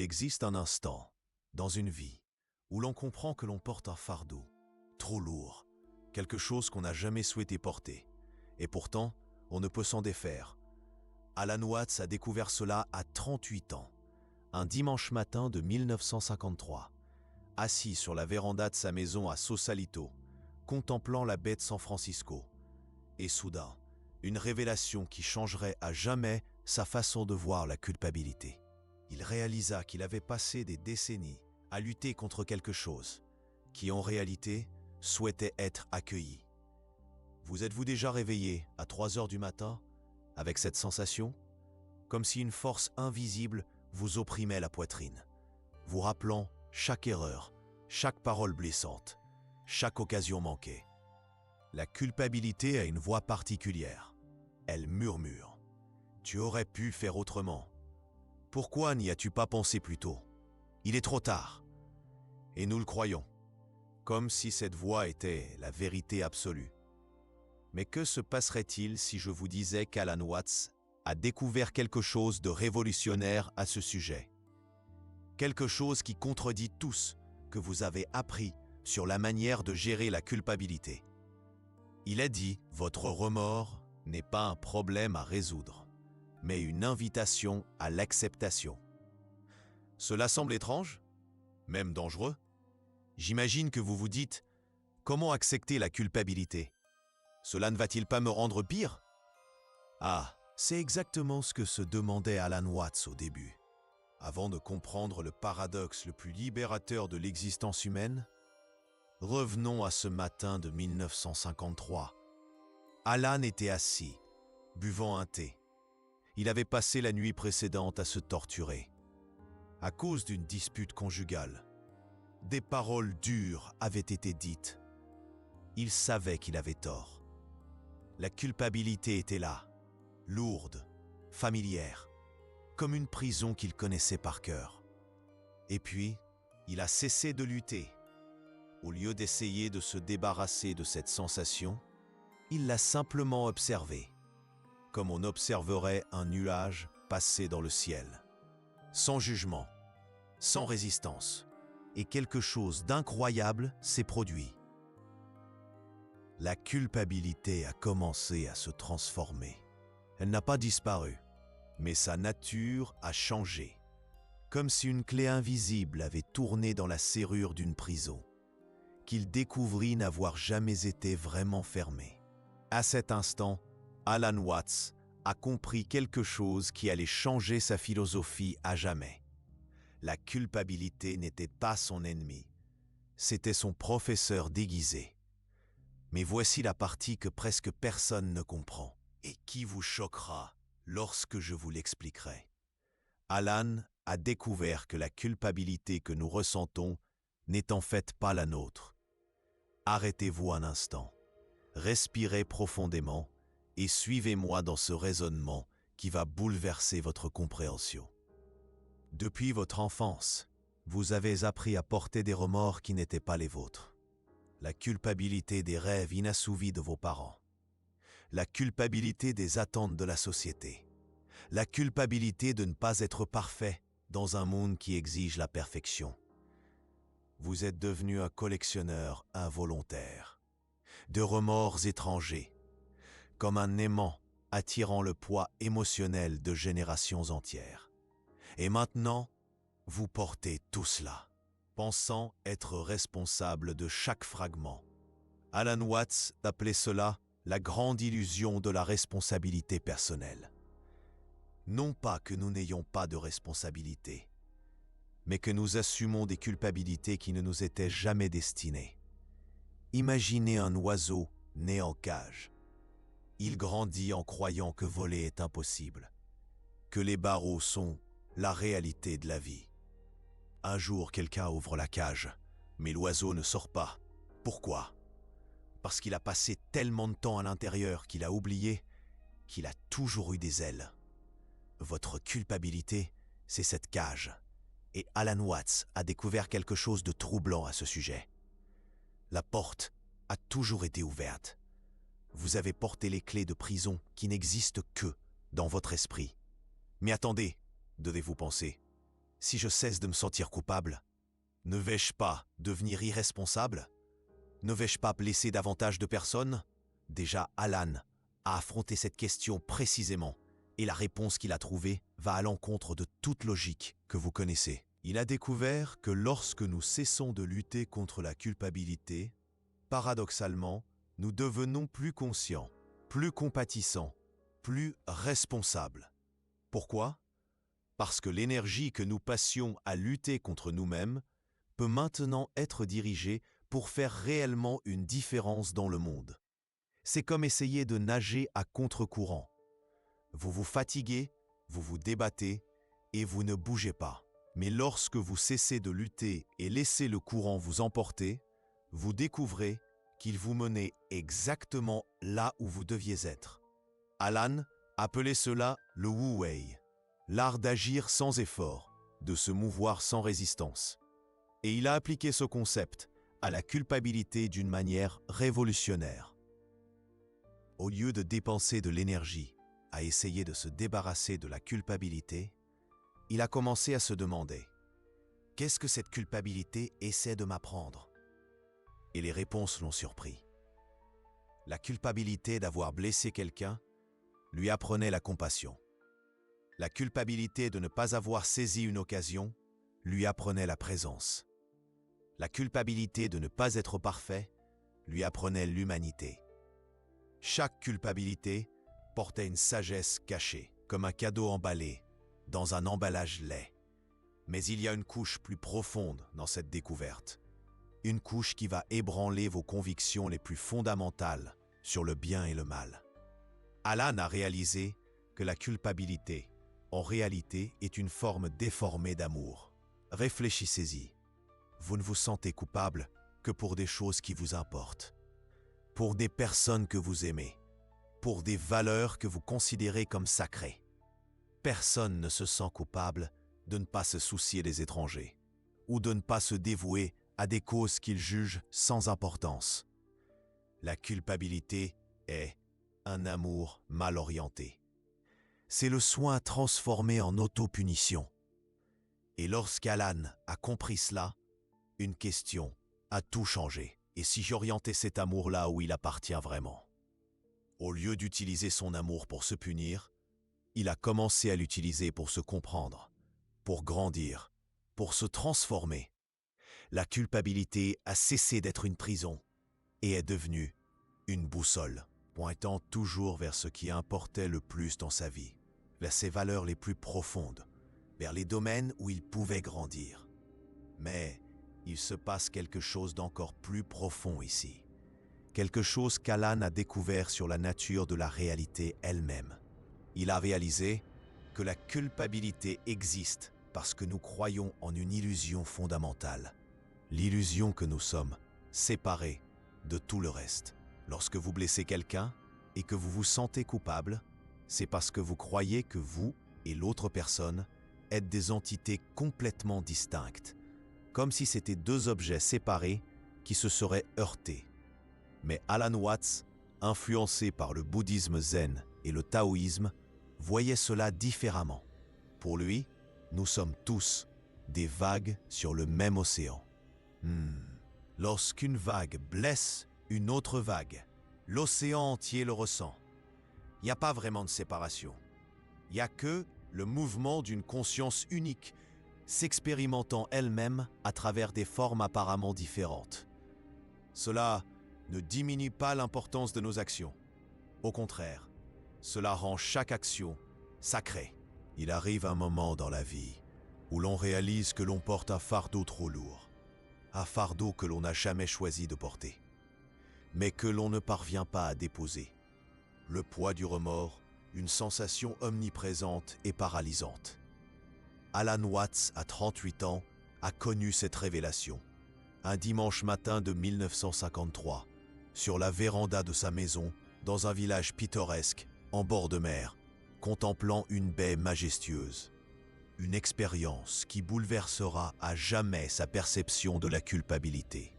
Il existe un instant, dans une vie, où l'on comprend que l'on porte un fardeau, trop lourd, quelque chose qu'on n'a jamais souhaité porter. Et pourtant, on ne peut s'en défaire. Alan Watts a découvert cela à 38 ans, un dimanche matin de 1953, assis sur la véranda de sa maison à Sausalito, contemplant la baie de San Francisco. Et soudain, une révélation qui changerait à jamais sa façon de voir la culpabilité. Il réalisa qu'il avait passé des décennies à lutter contre quelque chose qui, en réalité, souhaitait être accueilli. Vous êtes-vous déjà réveillé à 3 heures du matin avec cette sensation? Comme si une force invisible vous opprimait la poitrine, vous rappelant chaque erreur, chaque parole blessante, chaque occasion manquée. La culpabilité a une voix particulière. Elle murmure. Tu aurais pu faire autrement. Pourquoi n'y as-tu pas pensé plus tôt? Il est trop tard. Et nous le croyons, comme si cette voix était la vérité absolue. Mais que se passerait-il si je vous disais qu'Alan Watts a découvert quelque chose de révolutionnaire à ce sujet? Quelque chose qui contredit tout ce que vous avez appris sur la manière de gérer la culpabilité. Il a dit « Votre remords n'est pas un problème à résoudre, mais une invitation à l'acceptation. » Cela semble étrange, même dangereux. J'imagine que vous vous dites « Comment accepter la culpabilité? Cela ne va-t-il pas me rendre pire ?» Ah, c'est exactement ce que se demandait Alan Watts au début. Avant de comprendre le paradoxe le plus libérateur de l'existence humaine, revenons à ce matin de 1953. Alan était assis, buvant un thé. Il avait passé la nuit précédente à se torturer. À cause d'une dispute conjugale, des paroles dures avaient été dites. Il savait qu'il avait tort. La culpabilité était là, lourde, familière, comme une prison qu'il connaissait par cœur. Et puis, il a cessé de lutter. Au lieu d'essayer de se débarrasser de cette sensation, il l'a simplement observée, comme on observerait un nuage passer dans le ciel. Sans jugement, sans résistance, et quelque chose d'incroyable s'est produit. La culpabilité a commencé à se transformer. Elle n'a pas disparu, mais sa nature a changé, comme si une clé invisible avait tourné dans la serrure d'une prison, qu'il découvrit n'avoir jamais été vraiment fermée. À cet instant, Alan Watts a compris quelque chose qui allait changer sa philosophie à jamais. La culpabilité n'était pas son ennemi, c'était son professeur déguisé. Mais voici la partie que presque personne ne comprend, et qui vous choquera lorsque je vous l'expliquerai. Alan a découvert que la culpabilité que nous ressentons n'est en fait pas la nôtre. Arrêtez-vous un instant, respirez profondément et suivez-moi dans ce raisonnement qui va bouleverser votre compréhension. Depuis votre enfance, vous avez appris à porter des remords qui n'étaient pas les vôtres. La culpabilité des rêves inassouvis de vos parents. La culpabilité des attentes de la société. La culpabilité de ne pas être parfait dans un monde qui exige la perfection. Vous êtes devenu un collectionneur involontaire, de remords étrangers, comme un aimant attirant le poids émotionnel de générations entières. Et maintenant, vous portez tout cela, pensant être responsable de chaque fragment. Alan Watts appelait cela la grande illusion de la responsabilité personnelle. Non pas que nous n'ayons pas de responsabilité, mais que nous assumons des culpabilités qui ne nous étaient jamais destinées. Imaginez un oiseau né en cage. Il grandit en croyant que voler est impossible, que les barreaux sont la réalité de la vie. Un jour, quelqu'un ouvre la cage, mais l'oiseau ne sort pas. Pourquoi? Parce qu'il a passé tellement de temps à l'intérieur qu'il a oublié qu'il a toujours eu des ailes. Votre culpabilité, c'est cette cage. Et Alan Watts a découvert quelque chose de troublant à ce sujet. La porte a toujours été ouverte. Vous avez porté les clés de prison qui n'existent que dans votre esprit. Mais attendez, devez-vous penser. Si je cesse de me sentir coupable, ne vais-je pas devenir irresponsable? Ne vais-je pas blesser davantage de personnes? Déjà, Alan a affronté cette question précisément, et la réponse qu'il a trouvée va à l'encontre de toute logique que vous connaissez. Il a découvert que lorsque nous cessons de lutter contre la culpabilité, paradoxalement, nous devenons plus conscients, plus compatissants, plus responsables. Pourquoi? Parce que l'énergie que nous passions à lutter contre nous-mêmes peut maintenant être dirigée pour faire réellement une différence dans le monde. C'est comme essayer de nager à contre-courant. Vous vous fatiguez, vous vous débattez et vous ne bougez pas. Mais lorsque vous cessez de lutter et laissez le courant vous emporter, vous découvrez qu'il vous menait exactement là où vous deviez être. Alan appelait cela le Wu Wei, l'art d'agir sans effort, de se mouvoir sans résistance. Et il a appliqué ce concept à la culpabilité d'une manière révolutionnaire. Au lieu de dépenser de l'énergie à essayer de se débarrasser de la culpabilité, il a commencé à se demander « Qu'est-ce que cette culpabilité essaie de m'apprendre ?» Et les réponses l'ont surpris. La culpabilité d'avoir blessé quelqu'un lui apprenait la compassion. La culpabilité de ne pas avoir saisi une occasion lui apprenait la présence. La culpabilité de ne pas être parfait lui apprenait l'humanité. Chaque culpabilité portait une sagesse cachée, comme un cadeau emballé dans un emballage laid. Mais il y a une couche plus profonde dans cette découverte. Une couche qui va ébranler vos convictions les plus fondamentales sur le bien et le mal. Alan a réalisé que la culpabilité, en réalité, est une forme déformée d'amour. Réfléchissez-y. Vous ne vous sentez coupable que pour des choses qui vous importent, pour des personnes que vous aimez, pour des valeurs que vous considérez comme sacrées. Personne ne se sent coupable de ne pas se soucier des étrangers ou de ne pas se dévouer à des causes qu'il juge sans importance. La culpabilité est un amour mal orienté. C'est le soin transformé en autopunition. Et lorsqu'Alan a compris cela, une question a tout changé. Et si j'orientais cet amour là où il appartient vraiment? Au lieu d'utiliser son amour pour se punir, il a commencé à l'utiliser pour se comprendre, pour grandir, pour se transformer. La culpabilité a cessé d'être une prison et est devenue une boussole, pointant toujours vers ce qui importait le plus dans sa vie, vers ses valeurs les plus profondes, vers les domaines où il pouvait grandir. Mais il se passe quelque chose d'encore plus profond ici. Quelque chose qu'Alan a découvert sur la nature de la réalité elle-même. Il a réalisé que la culpabilité existe parce que nous croyons en une illusion fondamentale. L'illusion que nous sommes séparés de tout le reste. Lorsque vous blessez quelqu'un et que vous vous sentez coupable, c'est parce que vous croyez que vous et l'autre personne êtes des entités complètement distinctes, comme si c'était deux objets séparés qui se seraient heurtés. Mais Alan Watts, influencé par le bouddhisme zen et le taoïsme, voyait cela différemment. Pour lui, nous sommes tous des vagues sur le même océan. Lorsqu'une vague blesse une autre vague, l'océan entier le ressent. Il n'y a pas vraiment de séparation. Il n'y a que le mouvement d'une conscience unique, s'expérimentant elle-même à travers des formes apparemment différentes. Cela ne diminue pas l'importance de nos actions. Au contraire, cela rend chaque action sacrée. Il arrive un moment dans la vie où l'on réalise que l'on porte un fardeau trop lourd, un fardeau que l'on n'a jamais choisi de porter, mais que l'on ne parvient pas à déposer. Le poids du remords, une sensation omniprésente et paralysante. Alan Watts, à 38 ans, a connu cette révélation. Un dimanche matin de 1953, sur la véranda de sa maison, dans un village pittoresque, en bord de mer, contemplant une baie majestueuse. Une expérience qui bouleversera à jamais sa perception de la culpabilité.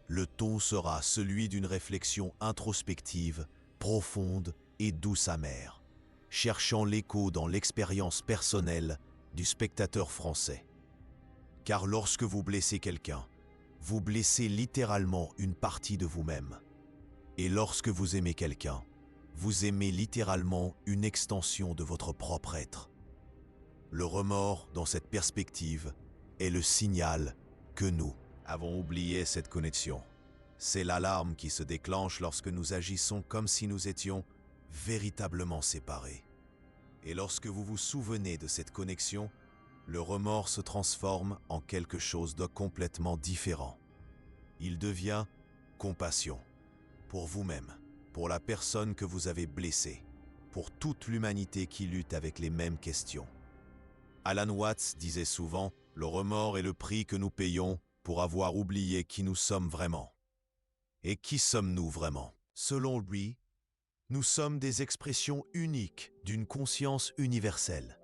Le ton sera celui d'une réflexion introspective, profonde et douce amère, cherchant l'écho dans l'expérience personnelle du spectateur français. Car lorsque vous blessez quelqu'un, vous blessez littéralement une partie de vous-même. Et lorsque vous aimez quelqu'un, vous aimez littéralement une extension de votre propre être. Le remords, dans cette perspective, est le signal que nous avons oublié cette connexion. C'est l'alarme qui se déclenche lorsque nous agissons comme si nous étions véritablement séparés. Et lorsque vous vous souvenez de cette connexion, le remords se transforme en quelque chose de complètement différent. Il devient compassion pour vous-même, pour la personne que vous avez blessée, pour toute l'humanité qui lutte avec les mêmes questions. Alan Watts disait souvent « Le remords est le prix que nous payons pour avoir oublié qui nous sommes vraiment. » Et qui sommes-nous vraiment? Selon lui, nous sommes des expressions uniques d'une conscience universelle.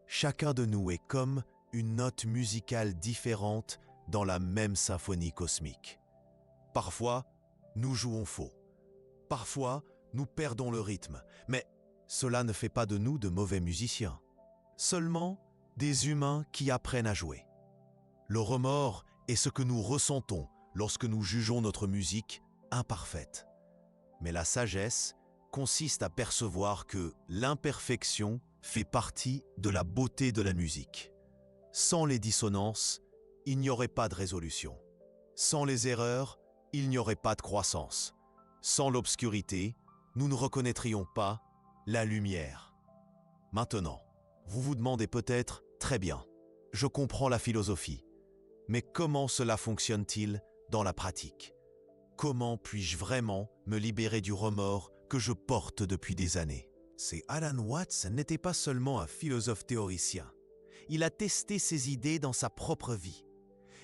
Chacun de nous est comme une note musicale différente dans la même symphonie cosmique. Parfois, nous jouons faux. Parfois, nous perdons le rythme. Mais cela ne fait pas de nous de mauvais musiciens. Seulement des humains qui apprennent à jouer. Le remords est ce que nous ressentons lorsque nous jugeons notre musique imparfaite. Mais la sagesse consiste à percevoir que l'imperfection fait partie de la beauté de la musique. Sans les dissonances, il n'y aurait pas de résolution. Sans les erreurs, il n'y aurait pas de croissance. Sans l'obscurité, nous ne reconnaîtrions pas la lumière. Maintenant, vous vous demandez peut-être, très bien, je comprends la philosophie, mais comment cela fonctionne-t-il dans la pratique? Comment puis-je vraiment me libérer du remords que je porte depuis des années? Alan Watts n'était pas seulement un philosophe théoricien. Il a testé ses idées dans sa propre vie.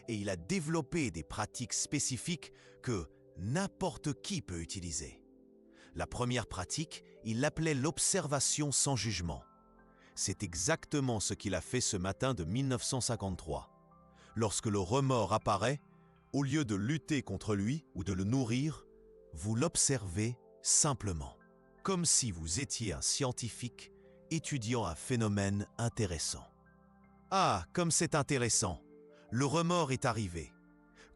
Et il a développé des pratiques spécifiques que n'importe qui peut utiliser. La première pratique, il l'appelait l'observation sans jugement. C'est exactement ce qu'il a fait ce matin de 1953. Lorsque le remords apparaît, au lieu de lutter contre lui ou de le nourrir, vous l'observez simplement, comme si vous étiez un scientifique étudiant un phénomène intéressant. Ah, comme c'est intéressant! Le remords est arrivé.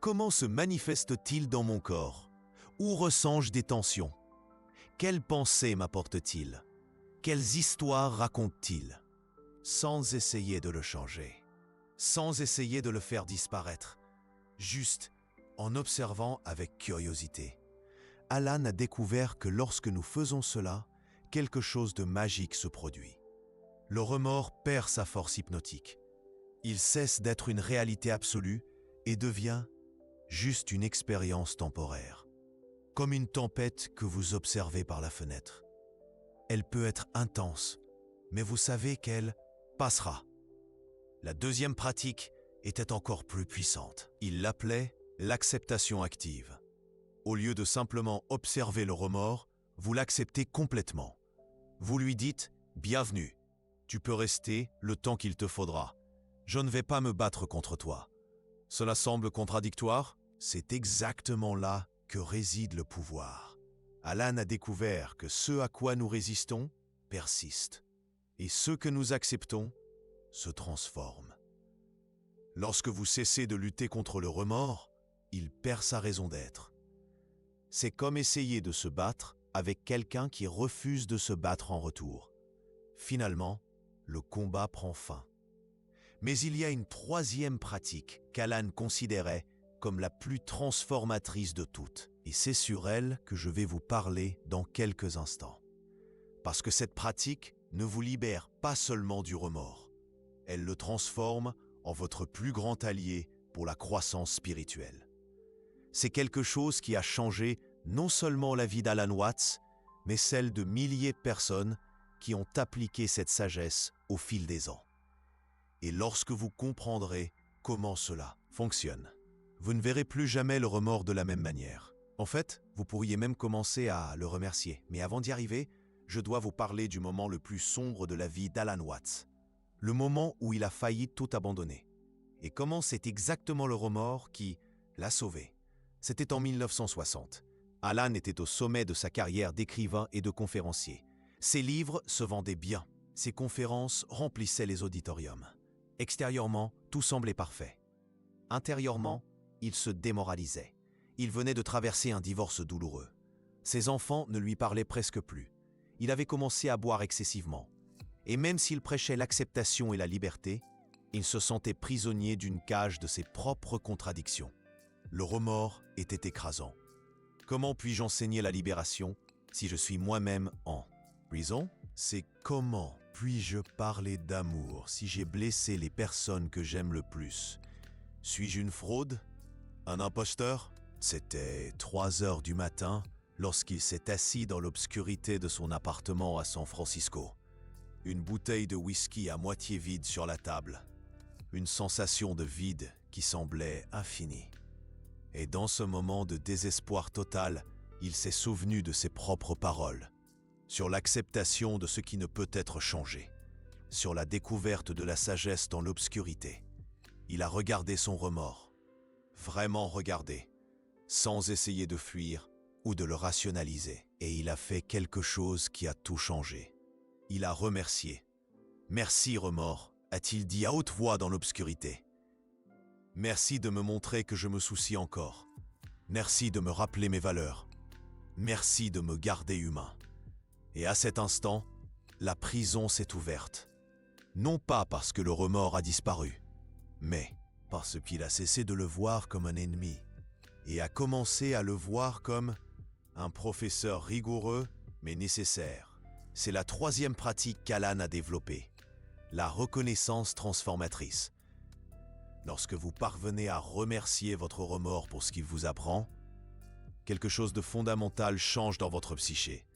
Comment se manifeste-t-il dans mon corps? Où ressens-je des tensions? Quelles pensées m'apporte-t-il? Quelles histoires raconte-t-il? Sans essayer de le changer, sans essayer de le faire disparaître, juste en observant avec curiosité. Alan a découvert que lorsque nous faisons cela, quelque chose de magique se produit. Le remords perd sa force hypnotique. Il cesse d'être une réalité absolue et devient juste une expérience temporaire. Comme une tempête que vous observez par la fenêtre. Elle peut être intense, mais vous savez qu'elle passera. La deuxième pratique était encore plus puissante. Il l'appelait l'acceptation active. Au lieu de simplement observer le remords, vous l'acceptez complètement. Vous lui dites « Bienvenue, tu peux rester le temps qu'il te faudra. Je ne vais pas me battre contre toi. » Cela semble contradictoire? C'est exactement là que réside le pouvoir. Alan a découvert que ce à quoi nous résistons persiste, et ce que nous acceptons se transforme. Lorsque vous cessez de lutter contre le remords, il perd sa raison d'être. C'est comme essayer de se battre avec quelqu'un qui refuse de se battre en retour. Finalement, le combat prend fin. Mais il y a une troisième pratique qu'Alan considérait comme la plus transformatrice de toutes. Et c'est sur elle que je vais vous parler dans quelques instants. Parce que cette pratique ne vous libère pas seulement du remords. Elle le transforme en votre plus grand allié pour la croissance spirituelle. C'est quelque chose qui a changé non seulement la vie d'Alan Watts, mais celle de milliers de personnes qui ont appliqué cette sagesse au fil des ans. Et lorsque vous comprendrez comment cela fonctionne, vous ne verrez plus jamais le remords de la même manière. En fait, vous pourriez même commencer à le remercier. Mais avant d'y arriver, je dois vous parler du moment le plus sombre de la vie d'Alan Watts. Le moment où il a failli tout abandonner. Et comment c'est exactement le remords qui l'a sauvé. C'était en 1960. Alan était au sommet de sa carrière d'écrivain et de conférencier. Ses livres se vendaient bien. Ses conférences remplissaient les auditoriums. Extérieurement, tout semblait parfait. Intérieurement, il se démoralisait. Il venait de traverser un divorce douloureux. Ses enfants ne lui parlaient presque plus. Il avait commencé à boire excessivement. Et même s'il prêchait l'acceptation et la liberté, il se sentait prisonnier d'une cage de ses propres contradictions. Le remords était écrasant. Comment puis-je enseigner la libération si je suis moi-même en prison? C'est comment puis-je parler d'amour si j'ai blessé les personnes que j'aime le plus? Suis-je une fraude? Un imposteur? C'était 3 heures du matin lorsqu'il s'est assis dans l'obscurité de son appartement à San Francisco. Une bouteille de whisky à moitié vide sur la table. Une sensation de vide qui semblait infinie. Et dans ce moment de désespoir total, il s'est souvenu de ses propres paroles, sur l'acceptation de ce qui ne peut être changé, sur la découverte de la sagesse dans l'obscurité. Il a regardé son remords, vraiment regardé, sans essayer de fuir ou de le rationaliser. Et il a fait quelque chose qui a tout changé. Il a remercié. « Merci, remords », a-t-il dit à haute voix dans l'obscurité. « Merci de me montrer que je me soucie encore. Merci de me rappeler mes valeurs. Merci de me garder humain. » Et à cet instant, la prison s'est ouverte. Non pas parce que le remords a disparu, mais parce qu'il a cessé de le voir comme un ennemi et a commencé à le voir comme un professeur rigoureux mais nécessaire. C'est la 3e pratique qu'Alan a développée, la reconnaissance transformatrice. Lorsque vous parvenez à remercier votre remords pour ce qu'il vous apprend, quelque chose de fondamental change dans votre psyché.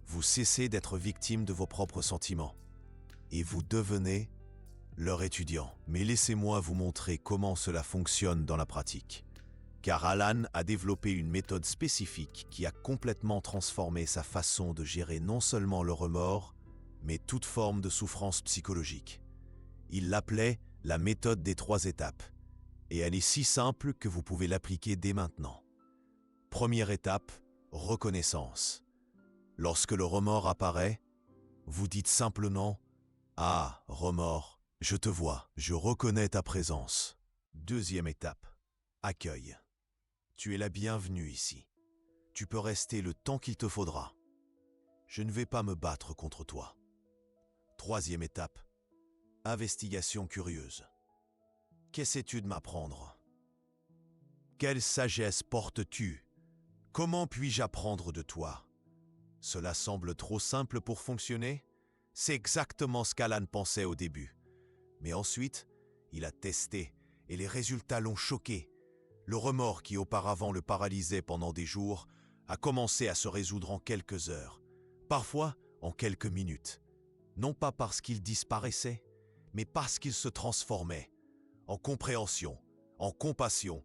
Vous cessez d'être victime de vos propres sentiments et vous devenez leur étudiant. Mais laissez-moi vous montrer comment cela fonctionne dans la pratique. Car Alan a développé une méthode spécifique qui a complètement transformé sa façon de gérer non seulement le remords, mais toute forme de souffrance psychologique. Il l'appelait la méthode des 3 étapes, et elle est si simple que vous pouvez l'appliquer dès maintenant. Première étape, reconnaissance. Lorsque le remords apparaît, vous dites simplement « Ah, remords, je te vois, je reconnais ta présence. » Deuxième étape, accueil. Tu es la bienvenue ici. Tu peux rester le temps qu'il te faudra. Je ne vais pas me battre contre toi. Troisième étape, investigation curieuse. Qu'essaies-tu de m'apprendre? Quelle sagesse portes-tu? Comment puis-je apprendre de toi? Cela semble trop simple pour fonctionner? C'est exactement ce qu'Alan pensait au début. Mais ensuite, il a testé et les résultats l'ont choqué. Le remords qui auparavant le paralysait pendant des jours a commencé à se résoudre en quelques heures, parfois en quelques minutes. Non pas parce qu'il disparaissait, mais parce qu'il se transformait en compréhension, en compassion,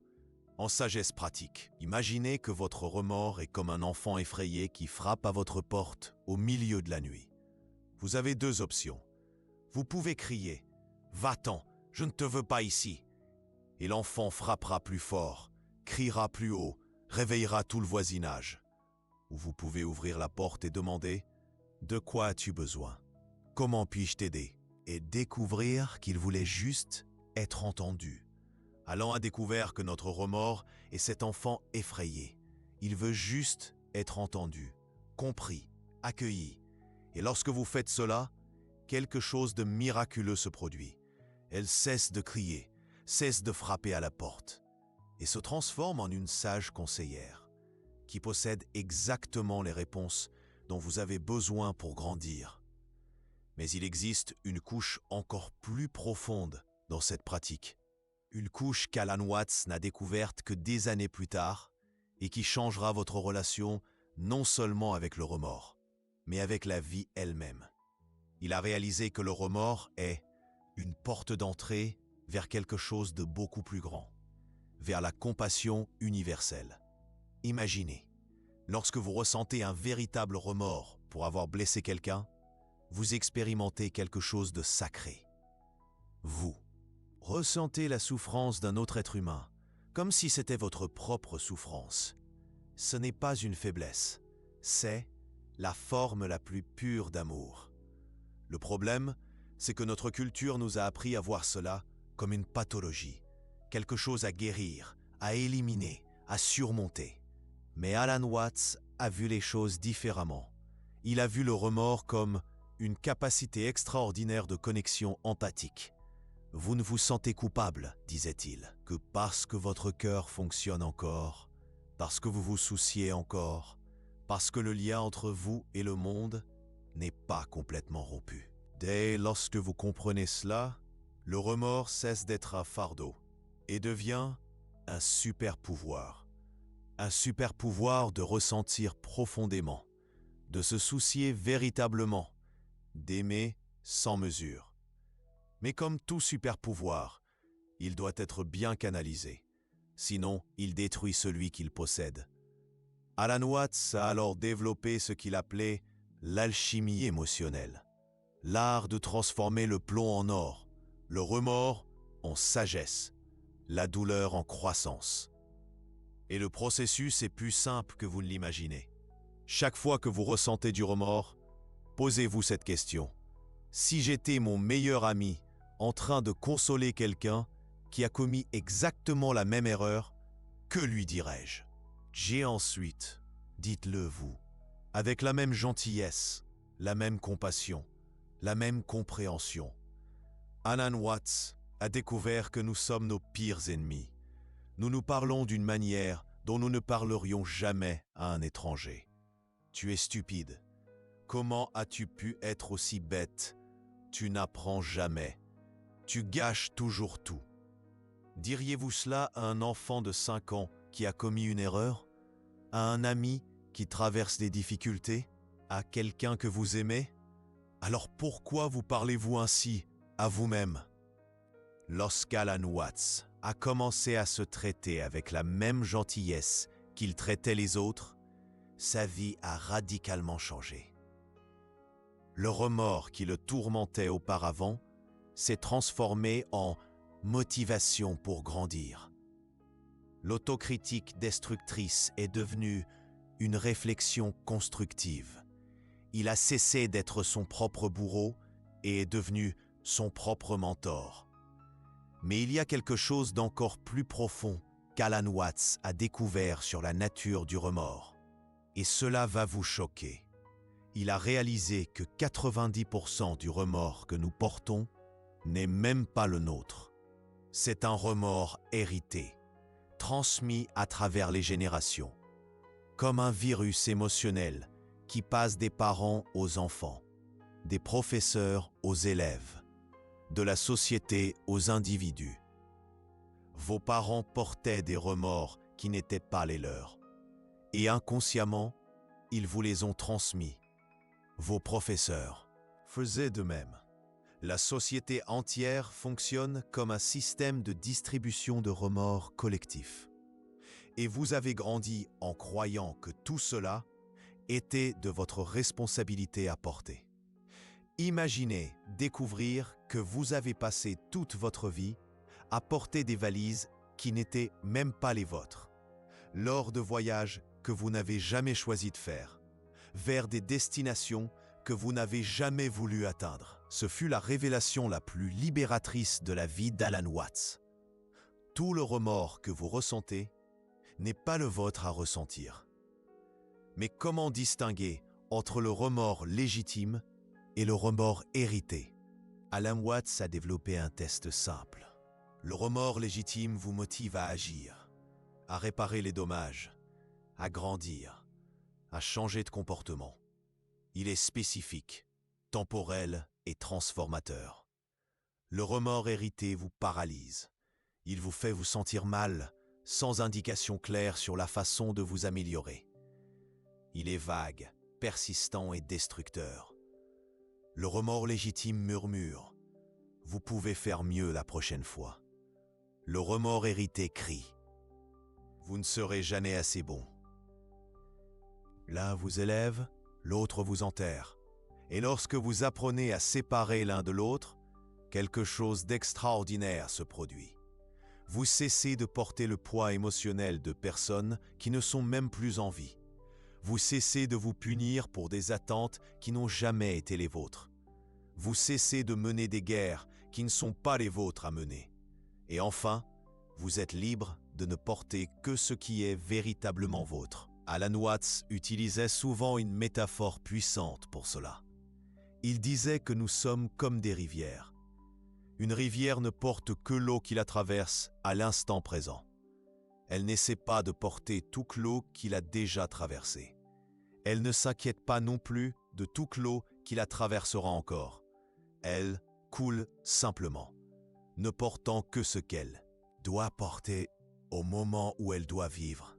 en sagesse pratique. Imaginez que votre remords est comme un enfant effrayé qui frappe à votre porte au milieu de la nuit. Vous avez 2 options. Vous pouvez crier « Va-t'en, je ne te veux pas ici !» Et l'enfant frappera plus fort, criera plus haut, réveillera tout le voisinage. Ou vous pouvez ouvrir la porte et demander « De quoi as-tu besoin? Comment puis-je t'aider ?» et découvrir qu'il voulait juste être entendu. Alan a découvert que notre remords est cet enfant effrayé. Il veut juste être entendu, compris, accueilli. Et lorsque vous faites cela, quelque chose de miraculeux se produit. Elle cesse de crier, cesse de frapper à la porte et se transforme en une sage conseillère qui possède exactement les réponses dont vous avez besoin pour grandir. Mais il existe une couche encore plus profonde dans cette pratique. Une couche qu'Alan Watts n'a découverte que des années plus tard et qui changera votre relation non seulement avec le remords, mais avec la vie elle-même. Il a réalisé que le remords est une porte d'entrée vers quelque chose de beaucoup plus grand, vers la compassion universelle. Imaginez, lorsque vous ressentez un véritable remords pour avoir blessé quelqu'un, vous expérimentez quelque chose de sacré. Vous ressentez la souffrance d'un autre être humain, comme si c'était votre propre souffrance. Ce n'est pas une faiblesse, c'est la forme la plus pure d'amour. Le problème, c'est que notre culture nous a appris à voir cela comme une pathologie, quelque chose à guérir, à éliminer, à surmonter. Mais Alan Watts a vu les choses différemment. Il a vu le remords comme une capacité extraordinaire de connexion empathique. Vous ne vous sentez coupable, disait-il, que parce que votre cœur fonctionne encore, parce que vous vous souciez encore, parce que le lien entre vous et le monde n'est pas complètement rompu. Dès lorsque vous comprenez cela, le remords cesse d'être un fardeau et devient un super pouvoir. Un super pouvoir de ressentir profondément, de se soucier véritablement, d'aimer sans mesure. Mais comme tout super pouvoir, il doit être bien canalisé. Sinon, il détruit celui qu'il possède. Alan Watts a alors développé ce qu'il appelait l'alchimie émotionnelle. L'art de transformer le plomb en or, le remords en sagesse, la douleur en croissance. Et le processus est plus simple que vous ne l'imaginez. Chaque fois que vous ressentez du remords, posez-vous cette question. Si j'étais mon meilleur ami en train de consoler quelqu'un qui a commis exactement la même erreur, que lui dirais-je? J'ai ensuite, dites-le vous, avec la même gentillesse, la même compassion, la même compréhension. Alan Watts a découvert que nous sommes nos pires ennemis. Nous nous parlons d'une manière dont nous ne parlerions jamais à un étranger. Tu es stupide. Comment as-tu pu être aussi bête? Tu n'apprends jamais. Tu gâches toujours tout. Diriez-vous cela à un enfant de 5 ans qui a commis une erreur? À un ami qui traverse des difficultés? À quelqu'un que vous aimez? Alors pourquoi vous parlez-vous ainsi à vous-même? Lorsqu'Alan Watts a commencé à se traiter avec la même gentillesse qu'il traitait les autres, sa vie a radicalement changé. Le remords qui le tourmentait auparavant s'est transformé en motivation pour grandir. L'autocritique destructrice est devenue une réflexion constructive. Il a cessé d'être son propre bourreau et est devenu son propre mentor. Mais il y a quelque chose d'encore plus profond qu'Alan Watts a découvert sur la nature du remords. Et cela va vous choquer. Il a réalisé que 90% du remords que nous portons n'est même pas le nôtre. C'est un remords hérité, transmis à travers les générations, comme un virus émotionnel qui passe des parents aux enfants, des professeurs aux élèves, de la société aux individus. Vos parents portaient des remords qui n'étaient pas les leurs, et inconsciemment, ils vous les ont transmis. Vos professeurs faisaient de même. La société entière fonctionne comme un système de distribution de remords collectifs. Et vous avez grandi en croyant que tout cela était de votre responsabilité à porter. Imaginez découvrir que vous avez passé toute votre vie à porter des valises qui n'étaient même pas les vôtres, lors de voyages que vous n'avez jamais choisi de faire, vers des destinations que vous n'avez jamais voulu atteindre. Ce fut la révélation la plus libératrice de la vie d'Alan Watts. Tout le remords que vous ressentez n'est pas le vôtre à ressentir. Mais comment distinguer entre le remords légitime et le remords hérité? Alan Watts a développé un test simple. Le remords légitime vous motive à agir, à réparer les dommages, à grandir, à changer de comportement. Il est spécifique, temporel et transformateur. Le remords hérité vous paralyse. Il vous fait vous sentir mal, sans indication claire sur la façon de vous améliorer. Il est vague, persistant et destructeur. Le remords légitime murmure « Vous pouvez faire mieux la prochaine fois ». Le remords hérité crie « Vous ne serez jamais assez bon ». L'un vous élève, l'autre vous enterre. Et lorsque vous apprenez à séparer l'un de l'autre, quelque chose d'extraordinaire se produit. Vous cessez de porter le poids émotionnel de personnes qui ne sont même plus en vie. Vous cessez de vous punir pour des attentes qui n'ont jamais été les vôtres. Vous cessez de mener des guerres qui ne sont pas les vôtres à mener. Et enfin, Vous êtes libre de ne porter que ce qui est véritablement vôtre. Alan Watts utilisait souvent une métaphore puissante pour cela. Il disait que nous sommes comme des rivières. Une rivière ne porte que l'eau qui la traverse à l'instant présent. Elle n'essaie pas de porter toute l'eau qu'il a déjà traversée. Elle ne s'inquiète pas non plus de toute l'eau qui la traversera encore. Elle coule simplement, ne portant que ce qu'elle doit porter au moment où elle doit vivre.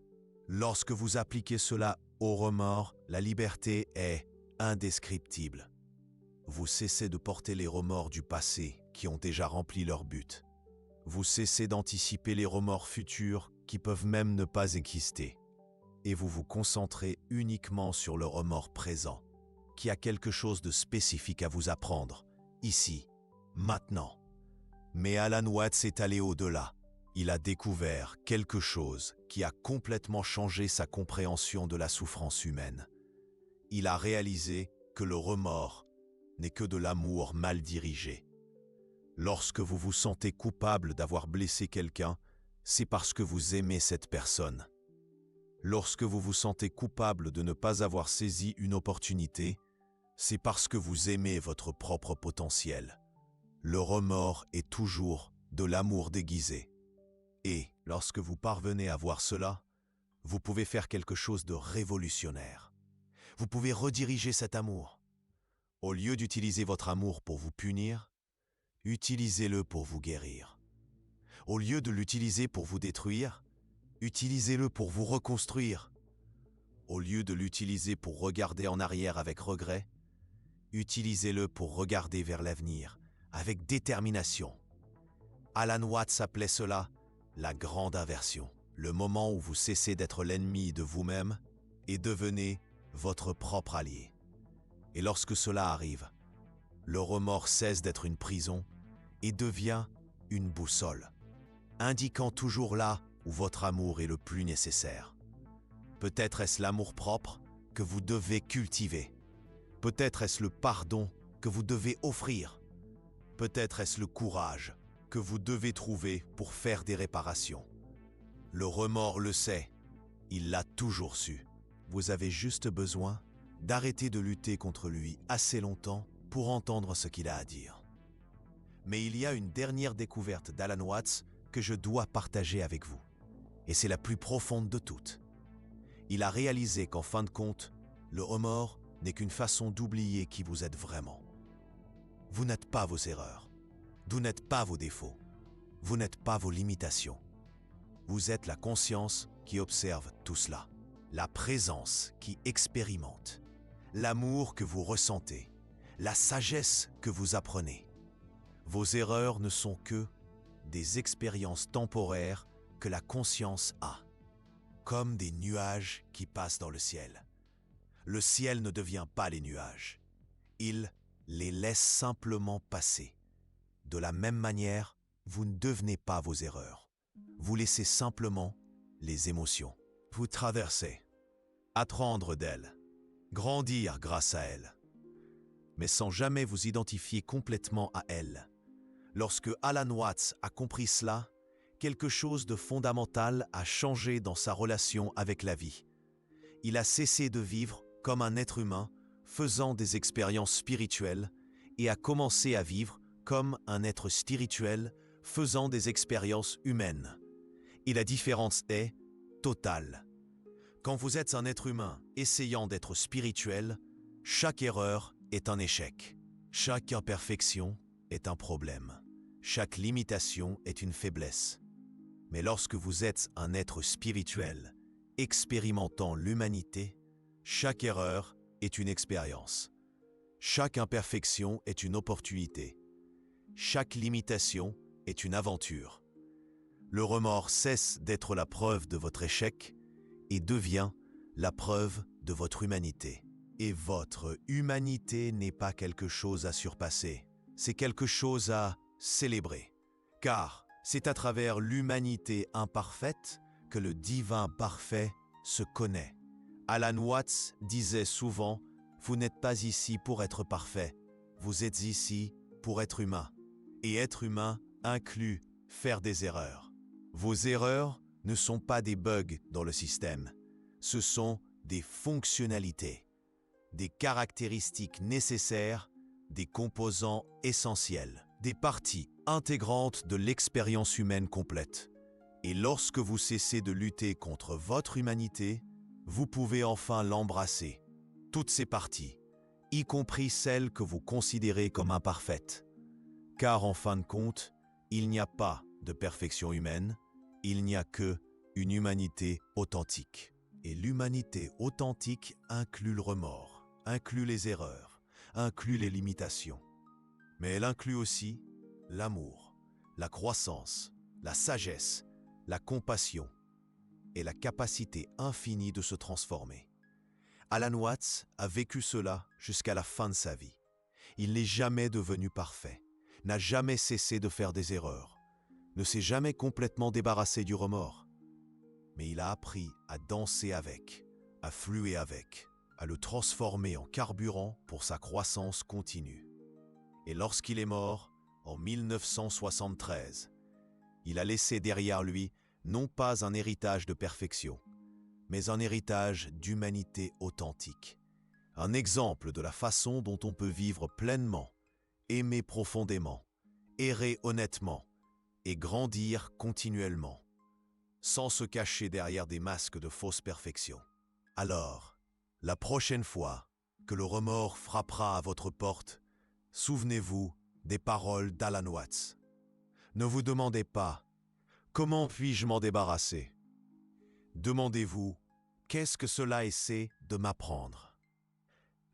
Lorsque vous appliquez cela au remords, la liberté est indescriptible. Vous cessez de porter les remords du passé qui ont déjà rempli leur but. Vous cessez d'anticiper les remords futurs qui peuvent même ne pas exister. Et vous vous concentrez uniquement sur le remords présent, qui a quelque chose de spécifique à vous apprendre, ici, maintenant. Mais Alan Watts est allé au-delà. Il a découvert quelque chose qui a complètement changé sa compréhension de la souffrance humaine. Il a réalisé que le remords n'est que de l'amour mal dirigé. Lorsque vous vous sentez coupable d'avoir blessé quelqu'un, c'est parce que vous aimez cette personne. Lorsque vous vous sentez coupable de ne pas avoir saisi une opportunité, c'est parce que vous aimez votre propre potentiel. Le remords est toujours de l'amour déguisé. Et lorsque vous parvenez à voir cela, vous pouvez faire quelque chose de révolutionnaire. Vous pouvez rediriger cet amour. Au lieu d'utiliser votre amour pour vous punir, utilisez-le pour vous guérir. Au lieu de l'utiliser pour vous détruire, utilisez-le pour vous reconstruire. Au lieu de l'utiliser pour regarder en arrière avec regret, utilisez-le pour regarder vers l'avenir avec détermination. Alan Watts appelait cela la grande inversion, le moment où vous cessez d'être l'ennemi de vous-même et devenez votre propre allié. Et lorsque cela arrive, le remords cesse d'être une prison et devient une boussole, indiquant toujours là où votre amour est le plus nécessaire. Peut-être est-ce l'amour-propre que vous devez cultiver. Peut-être est-ce le pardon que vous devez offrir. Peut-être est-ce le courage que vous devez trouver pour faire des réparations. Le remords le sait, il l'a toujours su. Vous avez juste besoin d'arrêter de lutter contre lui assez longtemps pour entendre ce qu'il a à dire. Mais il y a une dernière découverte d'Alan Watts que je dois partager avec vous. Et c'est la plus profonde de toutes. Il a réalisé qu'en fin de compte, le remords n'est qu'une façon d'oublier qui vous êtes vraiment. Vous n'êtes pas vos erreurs. Vous n'êtes pas vos défauts. Vous n'êtes pas vos limitations. Vous êtes la conscience qui observe tout cela. La présence qui expérimente. L'amour que vous ressentez. La sagesse que vous apprenez. Vos erreurs ne sont que des expériences temporaires que la conscience a. Comme des nuages qui passent dans le ciel. Le ciel ne devient pas les nuages. Il les laisse simplement passer. De la même manière, vous ne devenez pas vos erreurs. Vous laissez simplement les émotions. Vous traversez, apprendre d'elles, grandir grâce à elles, mais sans jamais vous identifier complètement à elles. Lorsque Alan Watts a compris cela, quelque chose de fondamental a changé dans sa relation avec la vie. Il a cessé de vivre comme un être humain, faisant des expériences spirituelles, et a commencé à vivre comme un être spirituel, faisant des expériences humaines. Et la différence est totale. Quand vous êtes un être humain essayant d'être spirituel, chaque erreur est un échec. Chaque imperfection est un problème. Chaque limitation est une faiblesse. Mais lorsque vous êtes un être spirituel, expérimentant l'humanité, chaque erreur est une expérience. Chaque imperfection est une opportunité. Chaque limitation est une aventure. Le remords cesse d'être la preuve de votre échec et devient la preuve de votre humanité. Et votre humanité n'est pas quelque chose à surpasser, c'est quelque chose à célébrer. Car c'est à travers l'humanité imparfaite que le divin parfait se connaît. Alan Watts disait souvent « Vous n'êtes pas ici pour être parfait, vous êtes ici pour être humain. » Et être humain inclut faire des erreurs. Vos erreurs ne sont pas des bugs dans le système, ce sont des fonctionnalités, des caractéristiques nécessaires, des composants essentiels, des parties intégrantes de l'expérience humaine complète. Et lorsque vous cessez de lutter contre votre humanité, vous pouvez enfin l'embrasser, toutes ces parties, y compris celles que vous considérez comme imparfaites. Car en fin de compte, il n'y a pas de perfection humaine, il n'y a que une humanité authentique. Et l'humanité authentique inclut le remords, inclut les erreurs, inclut les limitations. Mais elle inclut aussi l'amour, la croissance, la sagesse, la compassion et la capacité infinie de se transformer. Alan Watts a vécu cela jusqu'à la fin de sa vie. Il n'est jamais devenu parfait, n'a jamais cessé de faire des erreurs, ne s'est jamais complètement débarrassé du remords. Mais il a appris à danser avec, à fluer avec, à le transformer en carburant pour sa croissance continue. Et lorsqu'il est mort, en 1973, il a laissé derrière lui non pas un héritage de perfection, mais un héritage d'humanité authentique. Un exemple de la façon dont on peut vivre pleinement, aimer profondément, errer honnêtement et grandir continuellement, sans se cacher derrière des masques de fausse perfection. Alors, la prochaine fois que le remords frappera à votre porte, souvenez-vous des paroles d'Alan Watts. Ne vous demandez pas « Comment puis-je m'en débarrasser ?» Demandez-vous « Qu'est-ce que cela essaie de m'apprendre ?»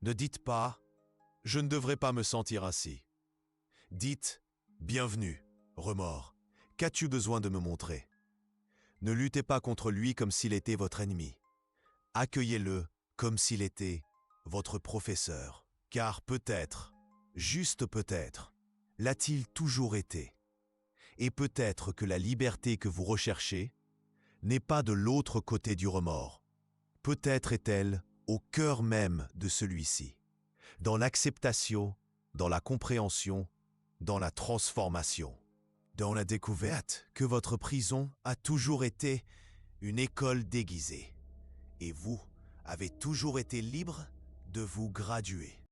Ne dites pas « Je ne devrais pas me sentir ainsi ». Dites « Bienvenue, remords, qu'as-tu besoin de me montrer ?» Ne luttez pas contre lui comme s'il était votre ennemi. Accueillez-le comme s'il était votre professeur. Car peut-être, juste peut-être, l'a-t-il toujours été. Et peut-être que la liberté que vous recherchez n'est pas de l'autre côté du remords. Peut-être est-elle au cœur même de celui-ci, dans l'acceptation, dans la compréhension, dans la transformation, dans la découverte que votre prison a toujours été une école déguisée, et vous avez toujours été libre de vous graduer.